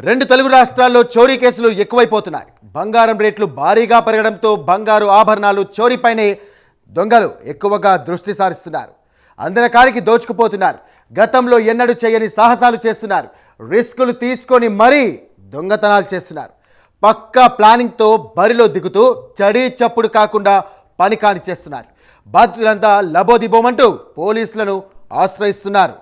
రెండు తెలుగు రాష్ట్రాల్లో చోరీ కేసులు ఎక్కువైపోతున్నాయి. బంగారం రేట్లు భారీగా పెరగడంతో బంగారు ఆభరణాలు చోరీపైనే దొంగలు ఎక్కువగా దృష్టి సారిస్తున్నారు. అందిన కాలికి దోచుకుపోతున్నారు. గతంలో ఎన్నడూ చేయని సాహసాలు చేస్తున్నారు. రిస్కులు తీసుకొని మరీ దొంగతనాలు చేస్తున్నారు. పక్కా ప్లానింగ్తో బరిలో దిగుతూ చడి చప్పుడు కాకుండా పని కాని చేస్తున్నారు. బాధితులంతా లబోదిబోమంటూ పోలీసులను ఆశ్రయిస్తున్నారు.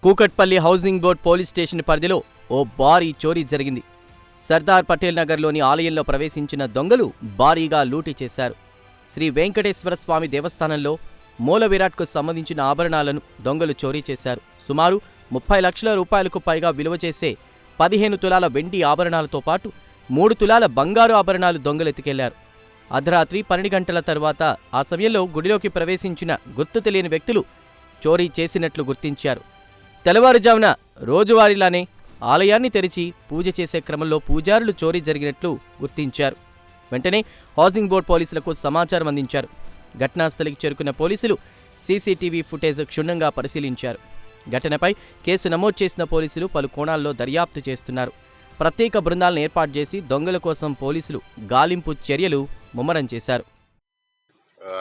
Kukatpally housing board police station పరిధిలో ఓ భారీ చోరీ జరిగింది. సర్దార్ పటేల్ నగర్లోని ఆలయంలో ప్రవేశించిన దొంగలు భారీగా లూటీ చేశారు. శ్రీ వెంకటేశ్వర స్వామి దేవస్థానంలో మూల విరాట్కు సంబంధించిన ఆభరణాలను దొంగలు చోరీ చేశారు. సుమారు 30 లక్షల రూపాయలకు పైగా విలువ చేసే 15 తులాల వెండి ఆభరణాలతో పాటు 3 తులాల బంగారు ఆభరణాలు దొంగలు ఎత్తుకెళ్లారు. అర్ధరాత్రి 12 గంటల తర్వాత ఆ సమయంలో గుడిలోకి ప్రవేశించిన గుర్తు తెలియని వ్యక్తులు చోరీ చేసినట్లు గుర్తించారు. తెల్లవారుజామున రోజువారీలానే ఆలయాన్ని తెరిచి పూజ చేసే క్రమంలో పూజారులు చోరీ జరిగినట్లు గుర్తించారు. వెంటనే హౌసింగ్ బోర్డు పోలీసులకు సమాచారం అందించారు. ఘటనాస్థలికి చేరుకున్న పోలీసులు సీసీటీవీ ఫుటేజ్ క్షుణ్ణంగా పరిశీలించారు. ఘటనపై కేసు నమోదు చేసిన పోలీసులు పలు కోణాల్లో దర్యాప్తు చేస్తున్నారు. ప్రత్యేక బృందాలను ఏర్పాటు చేసి దొంగల కోసం పోలీసులు గాలింపు చర్యలు ముమ్మరం చేశారు.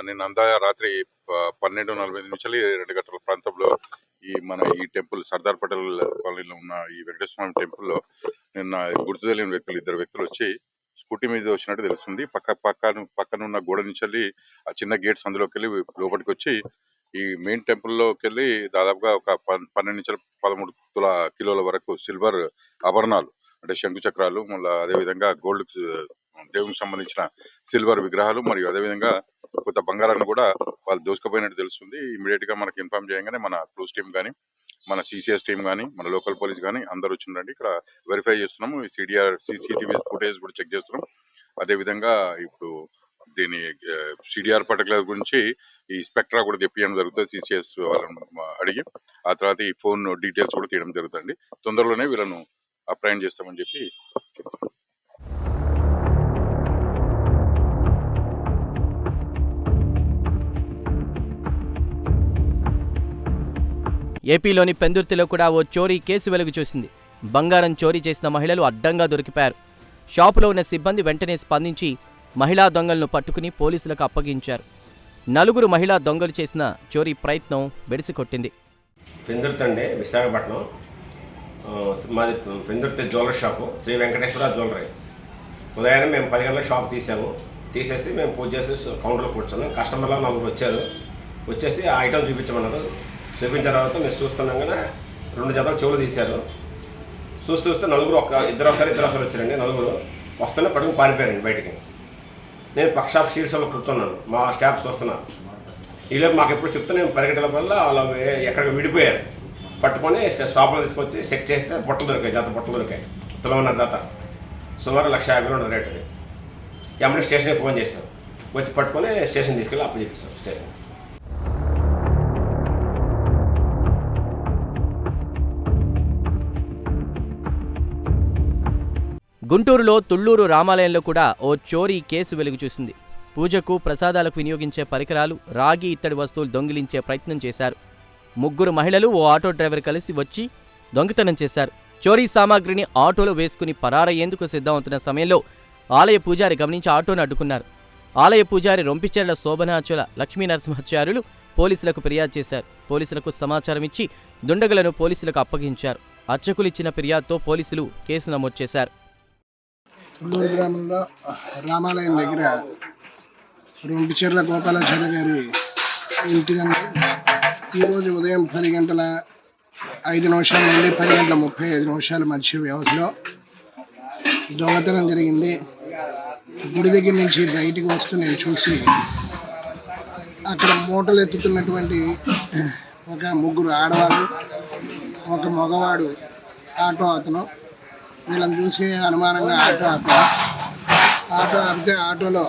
నిన్న రాత్రి 12:45 నుంచి 2 గంటల ప్రాంతంలో ఈ టెంపుల్ సర్దార్ పటేల్ కాలనీలో ఉన్న ఈ వెంకటేశ్వర స్వామి టెంపుల్లో నిన్న గుర్తు తెలియని వ్యక్తులు 2 వ్యక్తులు వచ్చి స్కూటీ మీద వచ్చినట్టు తెలుస్తుంది. పక్కన ఉన్న గోడ నుంచి ఆ చిన్న గేట్స్ అందులోకి వెళ్ళి లోపలికి వచ్చి ఈ మెయిన్ టెంపుల్లోకి వెళ్ళి దాదాపుగా ఒక 12 నుంచి 13 కిలోల వరకు సిల్వర్ ఆభరణాలు అంటే శంకు చక్రాలు, మళ్ళీ అదేవిధంగా గోల్డ్ దేవునికి సంబంధించిన సిల్వర్ విగ్రహాలు మరియు అదేవిధంగా కొంత బంగారాన్ని కూడా వాళ్ళు దోసుకుపోయినట్టు తెలుస్తుంది. ఇమీడియట్ గా మనకి ఇన్ఫార్మ్ చేయగానే మన క్లూస్ టీమ్ కానీ, మన సిసిఎస్ టీం కానీ, మన లోకల్ పోలీస్ కానీ అందరూ వచ్చిందండి. ఇక్కడ వెరిఫై చేస్తున్నాము. సీసీటీవీ ఫుటేజ్ కూడా చెక్ చేస్తున్నాం. అదేవిధంగా ఇప్పుడు దీని సిడిఆర్ పర్టికులర్ గురించి ఈ స్పెక్ట్రా కూడా తెప్పియడం జరుగుతుంది. సిసిఎస్ వాళ్ళని అడిగి ఆ తర్వాత ఈ ఫోన్ డీటెయిల్స్ కూడా తీయడం జరుగుతుంది. తొందరలోనే వీళ్ళను అప్రయన్ చేస్తామని చెప్పి ఏపీలోని పెందుర్తిలో కూడా ఓ చోరీ కేసు వెలుగు చూసింది. బంగారం చోరీ చేసిన మహిళలు అడ్డంగా దొరికిపారు. షాపులో ఉన్న సిబ్బంది వెంటనే స్పందించి మహిళా దొంగలను పట్టుకుని పోలీసులకు అప్పగించారు. 4 మహిళా దొంగలు చేసిన చోరీ ప్రయత్నం బెడిసికొట్టింది. పెందుర్తి అండి, విశాఖపట్నం. మాది Pendurthi jewellery shop, Shri Venkateswara jewellery. ఉదయాన్నే మేము 10 గంటల షాప్ తీసేసి మేము పూజ చేసి కౌంటర్లో కూర్చున్నాం. కస్టమర్లు 4 వచ్చేసి ఆ ఐటమ్ చూపించమన్నారు. చూపించిన తర్వాత మేము చూస్తున్నాగానే 2 జతలు చెవులు తీశారు. చూస్తే 4 ఇద్దరు వచ్చారండి. 4 వస్తూనే పట్టుకుని పారిపోయారండి బయటికి. నేను పక్క షాప్ షీట్స్లో కూర్చున్నాను, మా స్టాఫ్ చూస్తున్నాను. ఈలోపు మాకు ఎప్పుడు చెప్తే నేను పరిగెట్టడం వల్ల వాళ్ళు ఎక్కడికి విడిపోయారు. పట్టుకొని షాప్లో తీసుకొచ్చి చెక్ చేస్తే జత బుట్టలు దొరికాయి. తులమన్నర జత, సుమారు 1,50,000 ఉంటుంది రేట్. అది ఎమ్మెల్యే స్టేషన్కి ఫోన్ చేస్తాం, వచ్చి పట్టుకొని స్టేషన్ తీసుకెళ్ళి అప్పు చెప్పిస్తాం స్టేషన్. గుంటూరులో తుళ్లూరు రామాలయంలో కూడా ఓ చోరీ కేసు వెలుగు చూసింది. పూజకు ప్రసాదాలకు వినియోగించే పరికరాలు, రాగి ఇత్తడి వస్తువులు దొంగిలించే ప్రయత్నం చేశారు. 3 మహిళలు ఓ ఆటో డ్రైవర్ కలిసి వచ్చి దొంగతనం చేశారు. చోరీ సామాగ్రిని ఆటోలో వేసుకుని పరారయ్యేందుకు సిద్ధమవుతున్న సమయంలో ఆలయ పూజారి గమనించి ఆటోను అడ్డుకున్నారు. ఆలయ పూజారి రొంపిచెర్ల శోభనాచుల లక్ష్మీనరసింహాచార్యులు పోలీసులకు ఫిర్యాదు చేశారు. పోలీసులకు సమాచారం ఇచ్చి దుండగులను పోలీసులకు అప్పగించారు. అర్చకులిచ్చిన ఫిర్యాదుతో పోలీసులు కేసు నమోదు చేశారు. తుళ్ళూరు గ్రామంలో రామాలయం దగ్గర రొంపిచెర్ల గోపాలాచార్య గారి ఇంటి ఈరోజు ఉదయం 10:05 నుండి 10:35 మధ్య వ్యవధిలో దొంగతనం జరిగింది. గుడి దగ్గర నుంచి బయటికి వస్తూ నేను చూసి అక్కడ మూటలు ఎత్తుతున్నటువంటి ఒక 3 ఆడవాళ్ళు, ఒక మగవాడు ఆటో అతను. వీళ్ళని చూసి అనుమానంగా ఆటో ఆపితే ఆటోలో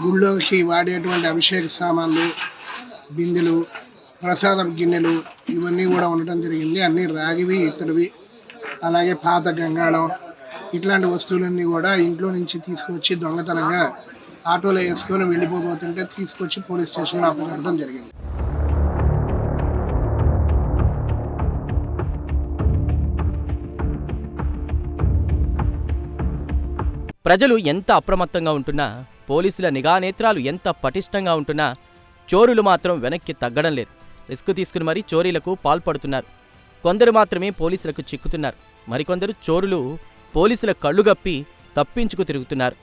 గుళ్ళోకి వాడేటువంటి అభిషేక సామాన్లు, బిందెలు, ప్రసాదం గిన్నెలు ఇవన్నీ కూడా ఉండటం జరిగింది. అన్నీ రాగివి, ఇత్తడివి, అలాగే పాత గంగాళం ఇట్లాంటి వస్తువులన్నీ కూడా ఇంట్లో నుంచి తీసుకొచ్చి దొంగతనంగా ఆటోలో వేసుకొని వెళ్ళిపోతుంటే తీసుకొచ్చి పోలీస్ స్టేషన్లో అప్పచెప్పడం జరిగింది. ప్రజలు ఎంత అప్రమత్తంగా ఉంటున్నా, పోలీసుల నిఘా నేత్రాలు ఎంత పటిష్టంగా ఉంటున్నా చోరులు మాత్రం వెనక్కి తగ్గడం లేదు. రిస్క్ తీసుకుని మరీ చోరీలకు పాల్పడుతున్నారు. కొందరు మాత్రమే పోలీసులకు చిక్కుతున్నారు. మరికొందరు చోరులు పోలీసుల కళ్ళుగప్పి తప్పించుకు తిరుగుతున్నారు.